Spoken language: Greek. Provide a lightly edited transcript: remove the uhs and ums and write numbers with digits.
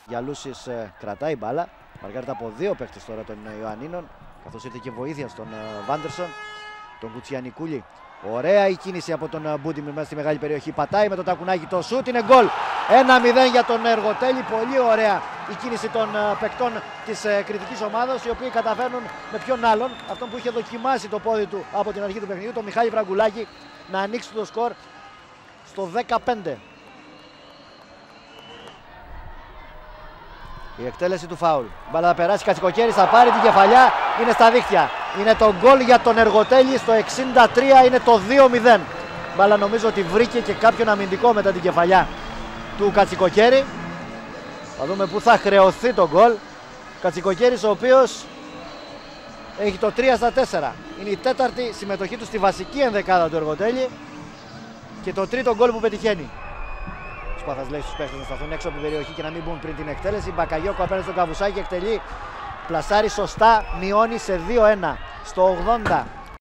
Γιαλούσης κρατάει μπάλα. Μαργάρεται από δύο παίκτες τώρα των Ιωαννίνων, καθώς ήρθε και βοήθεια στον Βάντερσον, τον Κουτσιανικούλη. Ωραία η κίνηση από τον Μπούντιμιρ μέσα στη μεγάλη περιοχή. Πατάει με το τακουνάκι το σούτ, είναι γκολ. 1-0 για τον Εργοτέλη. Πολύ ωραία η κίνηση των παικτών της κριτικής ομάδας, οι οποίοι καταφέρνουν με ποιον άλλον, αυτόν που είχε δοκιμάσει το πόδι του από την αρχή του παιχνιδιού, τον Μιχάλη Βραγκουλάκη, να ανοίξει το σκορ στο 15. Η εκτέλεση του φάουλ. Μπάλα θα περάσει, Κατσικοκέρης θα πάρει την κεφαλιά, είναι στα δίχτυα. Είναι το γκολ για τον Εργοτέλη στο 63, είναι το 2-0. Μπάλα νομίζω ότι βρήκε και κάποιον αμυντικό μετά την κεφαλιά του Κατσικοκέρη. Θα δούμε πού θα χρεωθεί το γκολ. Κατσικοκέρης ο οποίος έχει το 3-4. Είναι η τέταρτη συμμετοχή του στη βασική ενδεκάδα του Εργοτέλη και το τρίτο γκολ που πετυχαίνει. Σπάθας λέει στους παίκτες να σταθούν έξω από την περιοχή και να μην μπουν πριν την εκτέλεση. Μπακαγιώκο απέναντι στον Καβουσάκη, εκτελεί, πλασάρει σωστά, μειώνει σε 2-1 στο 80.